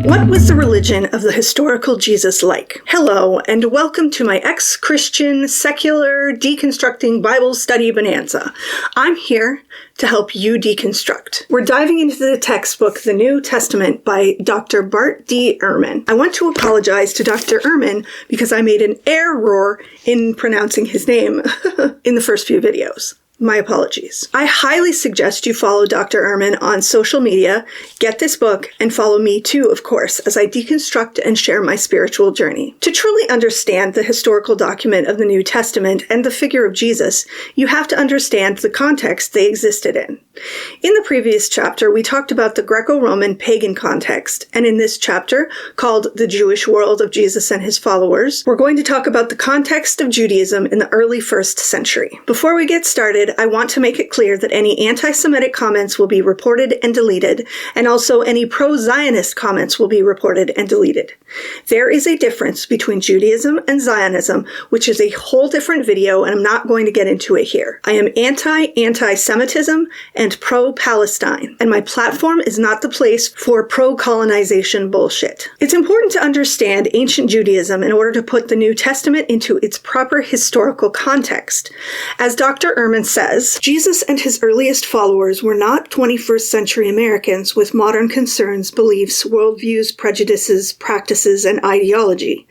What was the religion of the historical Jesus like? Hello, and welcome to my ex-Christian, secular, deconstructing Bible study bonanza. I'm here to help you deconstruct. We're diving into the textbook, The New Testament, by Dr. Bart D. Ehrman. I want to apologize to Dr. Ehrman because I made an error in pronouncing his name in the first few videos. My apologies. I highly suggest you follow Dr. Ehrman on social media, get this book, and follow me too, of course, as I deconstruct and share my spiritual journey. To truly understand the historical document of the New Testament and the figure of Jesus, you have to understand the context they existed in. In the previous chapter, we talked about the Greco-Roman pagan context, and in this chapter, called The Jewish World of Jesus and His Followers, we're going to talk about the context of Judaism in the early 1st century. Before we get started, I want to make it clear that any anti-Semitic comments will be reported and deleted, and also any pro-Zionist comments will be reported and deleted. There is a difference between Judaism and Zionism, which is a whole different video, and I'm not going to get into it here. I am anti-Semitism and pro-Palestine, and my platform is not the place for pro-colonization bullshit. It's important to understand ancient Judaism in order to put the New Testament into its proper historical context. As Dr. Ehrman says, Jesus and his earliest followers were not 21st century Americans with modern concerns, beliefs, worldviews, prejudices, practices, and ideology.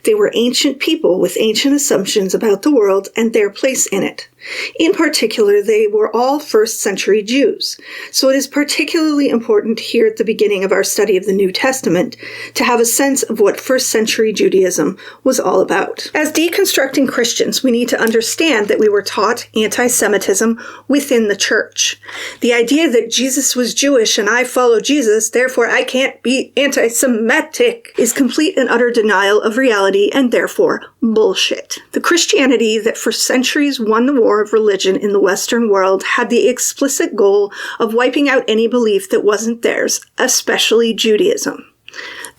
They were ancient people with ancient assumptions about the world and their place in it. In particular, they were all 1st century Jews. So it is particularly important here at the beginning of our study of the New Testament to have a sense of what 1st century Judaism was all about. As deconstructing Christians, we need to understand that we were taught anti-Semitism within the church. The idea that Jesus was Jewish and I follow Jesus, therefore I can't be anti-Semitic, is complete and utter denial of reality and therefore bullshit. The Christianity that for centuries won the war of religion in the Western world had the explicit goal of wiping out any belief that wasn't theirs, especially Judaism.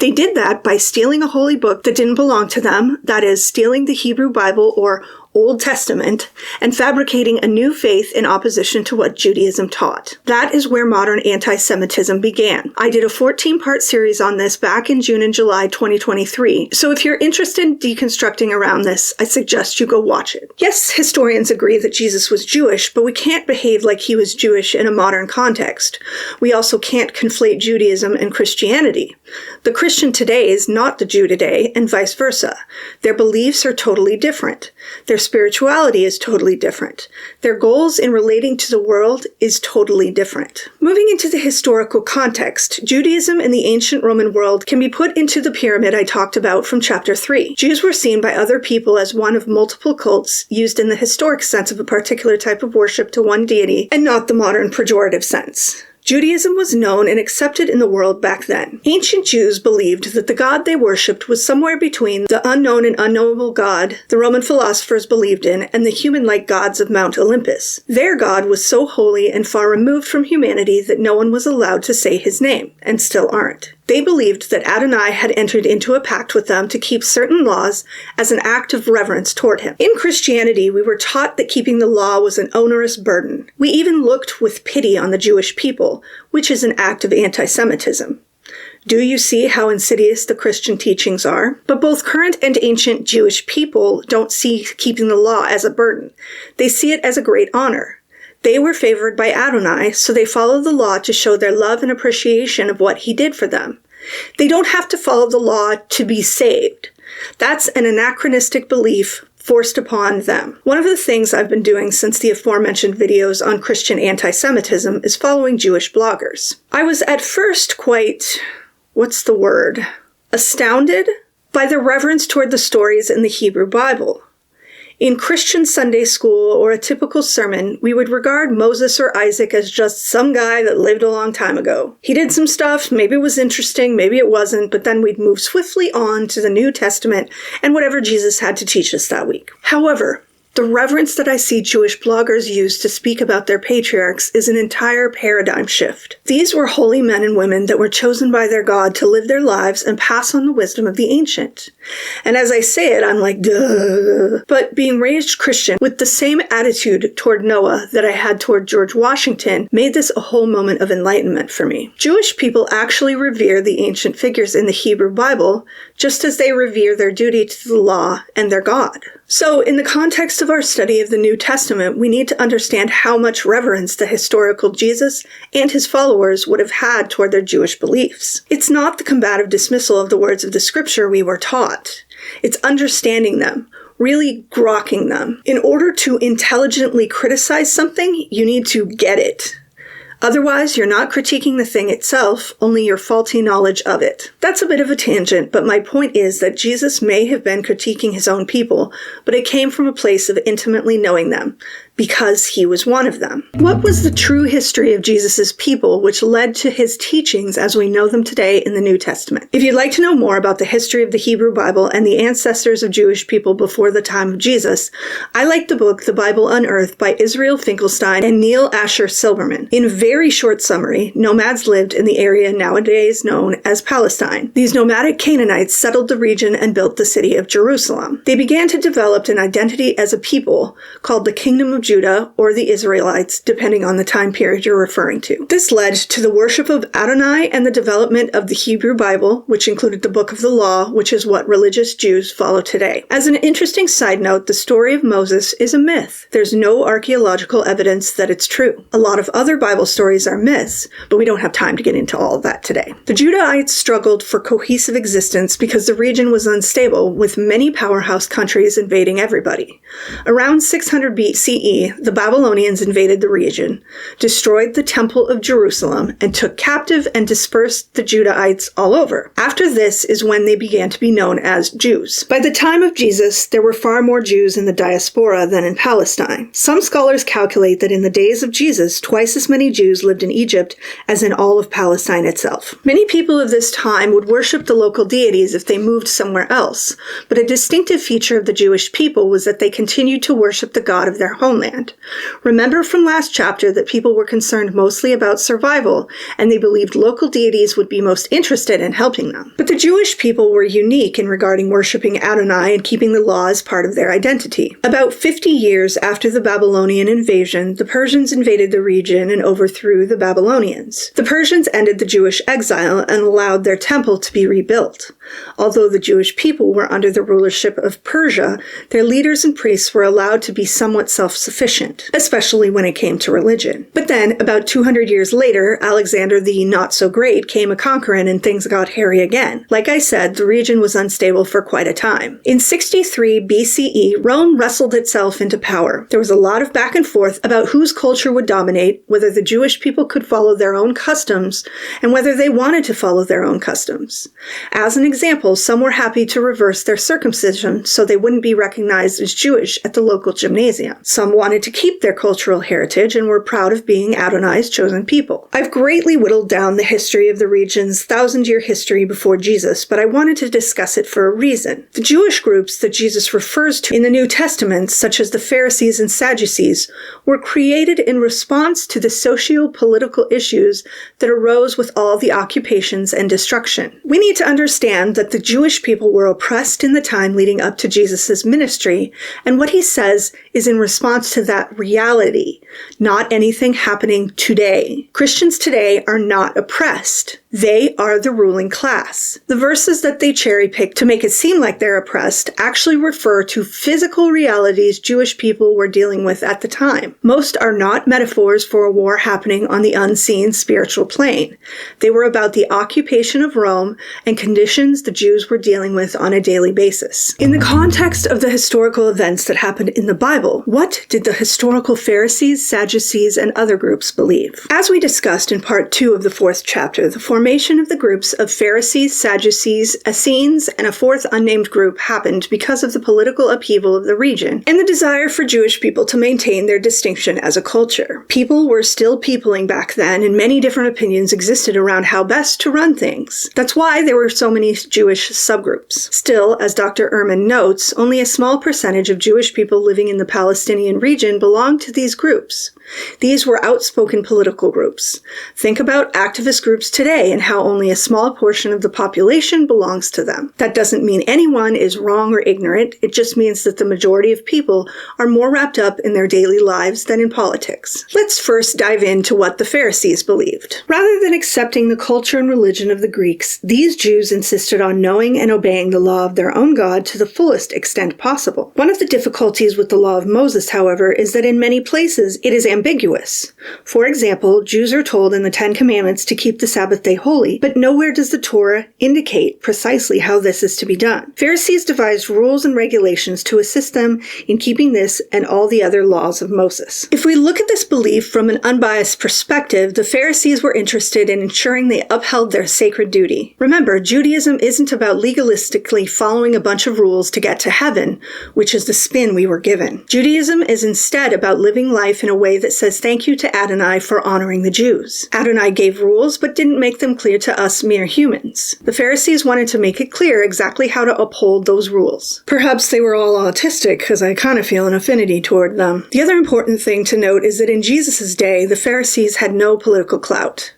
They did that by stealing a holy book that didn't belong to them, that is, stealing the Hebrew Bible or Old Testament, and fabricating a new faith in opposition to what Judaism taught. That is where modern anti-Semitism began. I did a 14-part series on this back in June and July 2023, so if you're interested in deconstructing around this, I suggest you go watch it. Yes, historians agree that Jesus was Jewish, but we can't behave like he was Jewish in a modern context. We also can't conflate Judaism and Christianity. The Christian today is not the Jew today, and vice versa. Their beliefs are totally different. Their spirituality is totally different. Their goals in relating to the world is totally different. Moving into the historical context, Judaism in the ancient Roman world can be put into the pyramid I talked about from chapter 3. Jews were seen by other people as one of multiple cults used in the historic sense of a particular type of worship to one deity and not the modern pejorative sense. Judaism was known and accepted in the world back then. Ancient Jews believed that the God they worshipped was somewhere between the unknown and unknowable God the Roman philosophers believed in and the human-like gods of Mount Olympus. Their God was so holy and far removed from humanity that no one was allowed to say his name, and still aren't. They believed that Adonai had entered into a pact with them to keep certain laws as an act of reverence toward him. In Christianity, we were taught that keeping the law was an onerous burden. We even looked with pity on the Jewish people, which is an act of anti-Semitism. Do you see how insidious the Christian teachings are? But both current and ancient Jewish people don't see keeping the law as a burden. They see it as a great honor. They were favored by Adonai, so they follow the law to show their love and appreciation of what he did for them. They don't have to follow the law to be saved. That's an anachronistic belief forced upon them. One of the things I've been doing since the aforementioned videos on Christian anti-Semitism is following Jewish bloggers. I was at first quite, astounded by the reverence toward the stories in the Hebrew Bible. In Christian Sunday school or a typical sermon, we would regard Moses or Isaac as just some guy that lived a long time ago. He did some stuff, maybe it was interesting, maybe it wasn't, but then we'd move swiftly on to the New Testament and whatever Jesus had to teach us that week. However, The reverence that I see Jewish bloggers use to speak about their patriarchs is an entire paradigm shift. These were holy men and women that were chosen by their God to live their lives and pass on the wisdom of the ancient. And as I say it, I'm like, duh. But being raised Christian with the same attitude toward Noah that I had toward George Washington made this a whole moment of enlightenment for me. Jewish people actually revere the ancient figures in the Hebrew Bible, just as they revere their duty to the law and their God. So, in the context of our study of the New Testament, we need to understand how much reverence the historical Jesus and his followers would have had toward their Jewish beliefs. It's not the combative dismissal of the words of the scripture we were taught. It's understanding them, really grokking them. In order to intelligently criticize something, you need to get it. Otherwise, you're not critiquing the thing itself, only your faulty knowledge of it. That's a bit of a tangent, but my point is that Jesus may have been critiquing his own people, but it came from a place of intimately knowing them, because he was one of them. What was the true history of Jesus' people which led to his teachings as we know them today in the New Testament? If you'd like to know more about the history of the Hebrew Bible and the ancestors of Jewish people before the time of Jesus, I like the book The Bible Unearthed by Israel Finkelstein and Neil Asher Silberman. In a very short summary, nomads lived in the area nowadays known as Palestine. These nomadic Canaanites settled the region and built the city of Jerusalem. They began to develop an identity as a people called the Kingdom of Judah or the Israelites, depending on the time period you're referring to. This led to the worship of Adonai and the development of the Hebrew Bible, which included the Book of the Law, which is what religious Jews follow today. As an interesting side note, the story of Moses is a myth. There's no archaeological evidence that it's true. A lot of other Bible stories are myths, but we don't have time to get into all of that today. The Judahites struggled for cohesive existence because the region was unstable, with many powerhouse countries invading everybody. Around 600 BCE, the Babylonians invaded the region, destroyed the Temple of Jerusalem, and took captive and dispersed the Judahites all over. After this is when they began to be known as Jews. By the time of Jesus, there were far more Jews in the diaspora than in Palestine. Some scholars calculate that in the days of Jesus, twice as many Jews lived in Egypt as in all of Palestine itself. Many people of this time would worship the local deities if they moved somewhere else, but a distinctive feature of the Jewish people was that they continued to worship the God of their homeland. Remember from last chapter that people were concerned mostly about survival, and they believed local deities would be most interested in helping them. But the Jewish people were unique in regarding worshiping Adonai and keeping the law as part of their identity. About 50 years after the Babylonian invasion, the Persians invaded the region and overthrew the Babylonians. The Persians ended the Jewish exile and allowed their temple to be rebuilt. Although the Jewish people were under the rulership of Persia, their leaders and priests were allowed to be somewhat self-sufficient, especially when it came to religion. But then, about 200 years later, Alexander the Not-So-Great came a-conquerin' and things got hairy again. Like I said, the region was unstable for quite a time. In 63 BCE, Rome wrestled itself into power. There was a lot of back and forth about whose culture would dominate, whether the Jewish people could follow their own customs, and whether they wanted to follow their own customs. As an example, some were happy to reverse their circumcision so they wouldn't be recognized as Jewish at the local gymnasium. Some wanted to keep their cultural heritage and were proud of being Adonai's chosen people. I've greatly whittled down the history of the region's 1,000-year history before Jesus, but I wanted to discuss it for a reason. The Jewish groups that Jesus refers to in the New Testament, such as the Pharisees and Sadducees, were created in response to the socio-political issues that arose with all the occupations and destruction. We need to understand that the Jewish people were oppressed in the time leading up to Jesus' ministry, and what he says is in response to that reality, not anything happening today. Christians today are not oppressed. They are the ruling class. The verses that they cherry-pick to make it seem like they're oppressed actually refer to physical realities Jewish people were dealing with at the time. Most are not metaphors for a war happening on the unseen spiritual plane. They were about the occupation of Rome and conditions the Jews were dealing with on a daily basis. In the context of the historical events that happened in the Bible, what did the historical Pharisees, Sadducees, and other groups believe? As we discussed in part 2 of the 4th chapter, the formation of the groups of Pharisees, Sadducees, Essenes, and a fourth unnamed group happened because of the political upheaval of the region and the desire for Jewish people to maintain their distinction as a culture. People were still peopling back then, and many different opinions existed around how best to run things. That's why there were so many Jewish subgroups. Still, as Dr. Ehrman notes, only a small percentage of Jewish people living in the Palestinian region belonged to these groups. These were outspoken political groups. Think about activist groups today and how only a small portion of the population belongs to them. That doesn't mean anyone is wrong or ignorant. It just means that the majority of people are more wrapped up in their daily lives than in politics. Let's first dive into what the Pharisees believed. Rather than accepting the culture and religion of the Greeks, these Jews insisted on knowing and obeying the law of their own God to the fullest extent possible. One of the difficulties with the law of Moses, however, is that in many places it is ambiguous. For example, Jews are told in the 10 Commandments to keep the Sabbath day holy, but nowhere does the Torah indicate precisely how this is to be done. Pharisees devised rules and regulations to assist them in keeping this and all the other laws of Moses. If we look at this belief from an unbiased perspective, the Pharisees were interested in ensuring they upheld their sacred duty. Remember, Judaism isn't about legalistically following a bunch of rules to get to heaven, which is the spin we were given. Judaism is instead about living life in a way that says thank you to Adonai for honoring the Jews. Adonai gave rules, but didn't make them clear to us mere humans. The Pharisees wanted to make it clear exactly how to uphold those rules. Perhaps they were all autistic, because I kind of feel an affinity toward them. The other important thing to note is that in Jesus' day, the Pharisees had no political clout.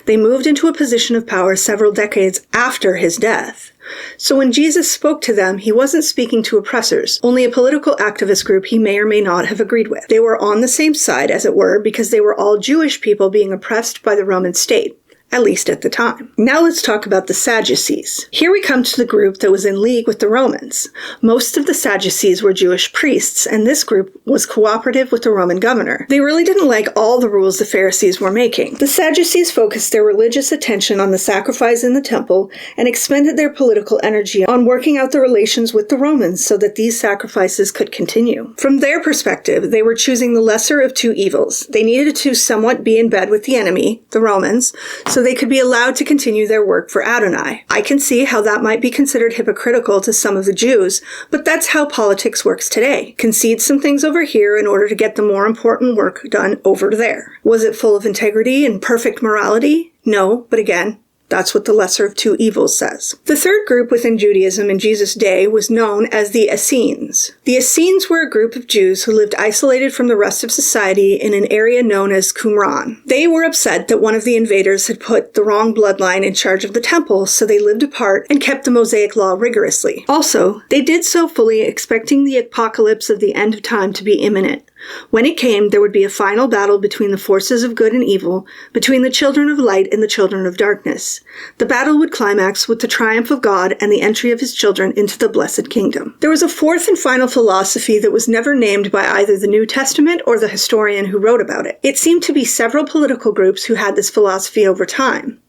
They moved into a position of power several decades after his death. So when Jesus spoke to them, he wasn't speaking to oppressors, only a political activist group he may or may not have agreed with. They were on the same side, as it were, because they were all Jewish people being oppressed by the Roman state. At least at the time. Now let's talk about the Sadducees. Here we come to the group that was in league with the Romans. Most of the Sadducees were Jewish priests, and this group was cooperative with the Roman governor. They really didn't like all the rules the Pharisees were making. The Sadducees focused their religious attention on the sacrifice in the temple and expended their political energy on working out the relations with the Romans so that these sacrifices could continue. From their perspective, they were choosing the lesser of two evils. They needed to somewhat be in bed with the enemy, the Romans, so they could be allowed to continue their work for Adonai. I can see how that might be considered hypocritical to some of the Jews, but that's how politics works today. Concede some things over here in order to get the more important work done over there. Was it full of integrity and perfect morality? No, but again, that's what the lesser of two evils says. The third group within Judaism in Jesus' day was known as the Essenes. The Essenes were a group of Jews who lived isolated from the rest of society in an area known as Qumran. They were upset that one of the invaders had put the wrong bloodline in charge of the temple, so they lived apart and kept the Mosaic law rigorously. Also, they did so fully expecting the apocalypse of the end of time to be imminent. When it came, there would be a final battle between the forces of good and evil, between the children of light and the children of darkness. The battle would climax with the triumph of God and the entry of his children into the blessed kingdom. There was a fourth and final philosophy that was never named by either the New Testament or the historian who wrote about it. It seemed to be several political groups who had this philosophy over time.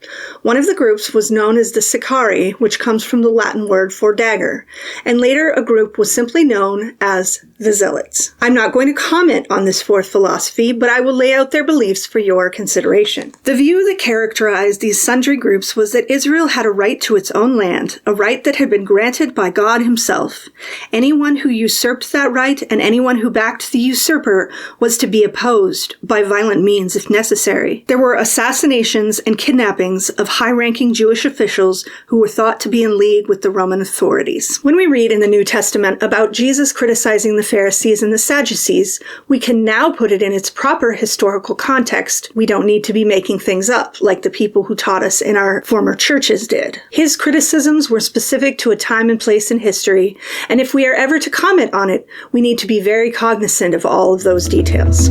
One of the groups was known as the Sikari, which comes from the Latin word for dagger, and later a group was simply known as the Zealots. I'm not going to comment on this fourth philosophy, but I will lay out their beliefs for your consideration. The view that characterized these sundry groups was that Israel had a right to its own land, a right that had been granted by God himself. Anyone who usurped that right and anyone who backed the usurper was to be opposed by violent means if necessary. There were assassinations and kidnappings of high-ranking Jewish officials who were thought to be in league with the Roman authorities. When we read in the New Testament about Jesus criticizing the Pharisees and the Sadducees, we can now put it in its proper historical context. We don't need to be making things up like the people who taught us in our former churches did. His criticisms were specific to a time and place in history, and if we are ever to comment on it, we need to be very cognizant of all of those details.